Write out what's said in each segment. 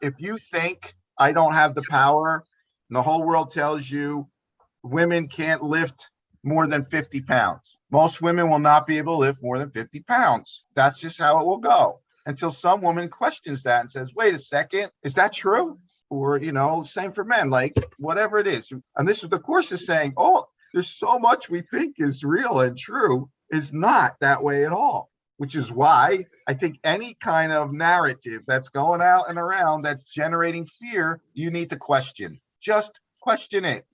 if you think I don't have the power, and the whole world tells you women can't lift more than 50 pounds. Most women will not be able to lift more than 50 pounds. That's just how it will go until some woman questions that and says, wait a second, is that true? Or, same for men, like whatever it is. And this is the course is saying, oh, there's so much we think is real and true is not that way at all, which is why I think any kind of narrative that's going out and around that's generating fear, you need to question. Just question it.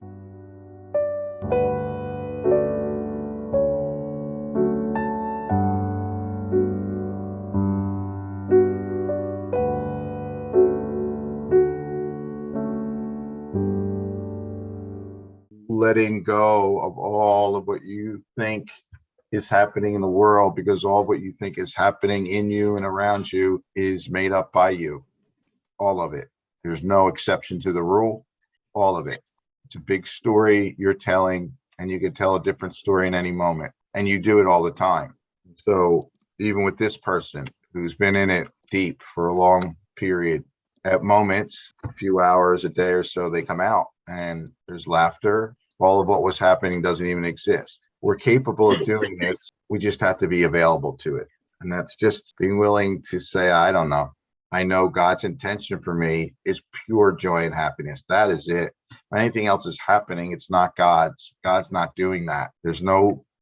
Letting go of all of what you think is happening in the world, because all of what you think is happening in you and around you is made up by you. All of it. There's no exception to the rule. All of it. It's a big story you're telling, and you can tell a different story in any moment. And you do it all the time. So even with this person who's been in it deep for a long period, at moments, a few hours, a day or so, they come out and there's laughter. All of what was happening doesn't even exist. We're capable of doing this. We just have to be available to it. And that's just being willing to say, I don't know. I know God's intention for me is pure joy and happiness. That is it. If anything else is happening, it's not God's. God's not doing that.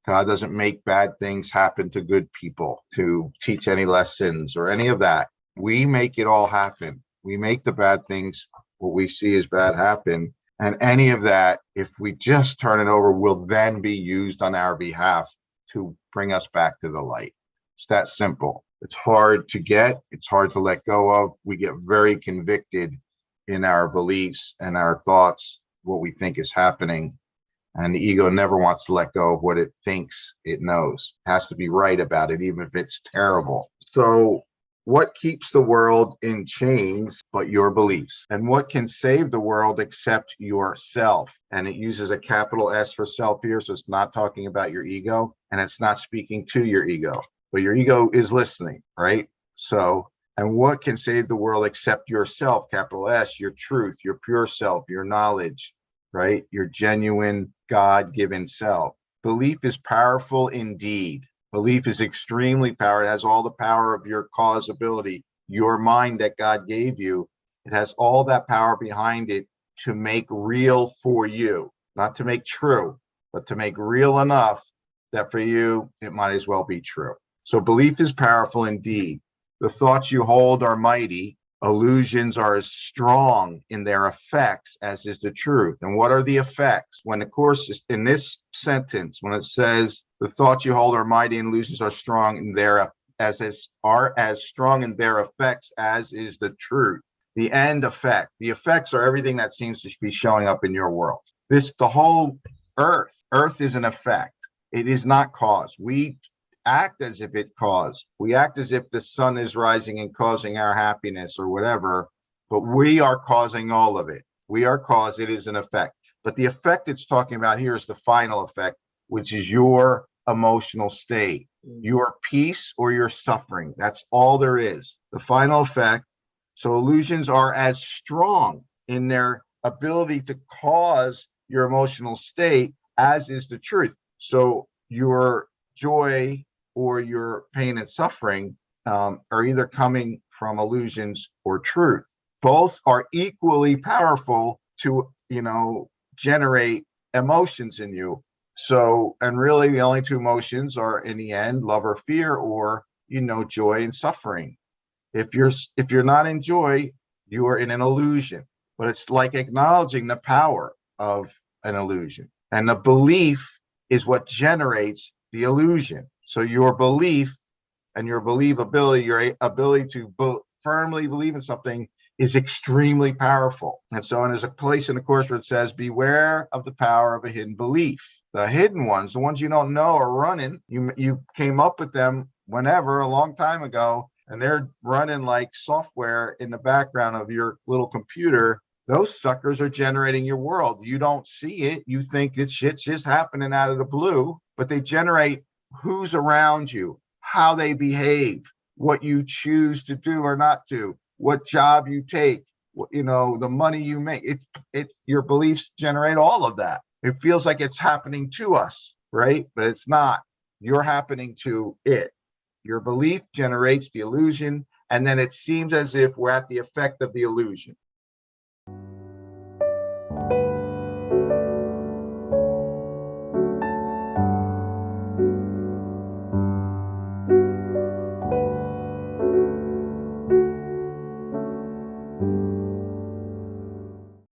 God doesn't make bad things happen to good people to teach any lessons or any of that. We make it all happen. We make the bad things, what we see as bad, happen. And any of that, if we just turn it over, will then be used on our behalf to bring us back to the light. It's that simple. It's hard to get. It's hard to let go of. We get very convicted in our beliefs and our thoughts, what we think is happening. And the ego never wants to let go of what it thinks it knows. It has to be right about it, even if it's terrible. So what keeps the world in chains but your beliefs? And what can save the world except yourself? And it uses a capital S for self here, so it's not talking about your ego, and it's not speaking to your ego, but your ego is listening, right? So, and what can save the world except yourself, capital S, your truth, your pure self, your knowledge, right? Your genuine God-given self. Belief is powerful indeed. Belief is extremely powerful. It has all the power of your causability, your mind that God gave you. It has all that power behind it to make real for you, not to make true, but to make real enough that for you, it might as well be true. So belief is powerful indeed. The thoughts you hold are mighty. Illusions are as strong in their effects as is the truth. And what are the effects? When the course is in this sentence, when it says the thoughts you hold are mighty and illusions are strong in their are as strong in their effects as is the truth. The end effect. The effects are everything that seems to be showing up in your world. The whole earth. Earth is an effect. It is not cause. We act as if it caused. We act as if the sun is rising and causing our happiness or whatever, but we are causing all of it. We are cause, it is an effect. But the effect it's talking about here is the final effect, which is your emotional state, your peace or your suffering. That's all there is. The final effect. So illusions are as strong in their ability to cause your emotional state as is the truth. So your joy or your pain and suffering are either coming from illusions or truth. Both are equally powerful to, generate emotions in you. So, and really the only two emotions are in the end, love or fear, or, joy and suffering. If you're not in joy, you are in an illusion. But it's like acknowledging the power of an illusion. And the belief is what generates the illusion. So your belief and your believability, your ability to firmly believe in something is extremely powerful. And so there's a place in the course where it says, beware of the power of a hidden belief. The hidden ones, the ones you don't know are running. You came up with them whenever, a long time ago, and they're running like software in the background of your little computer. Those suckers are generating your world. You don't see it. You think it's shit's just happening out of the blue, but they generate who's around you, how they behave, what you choose to do or not do, what job you take, you know, the money you make. It's your beliefs generate all of that. It feels like it's happening to us, right? But it's not. You're happening to it. Your belief generates the illusion, and then it seems as if we're at the effect of the illusion.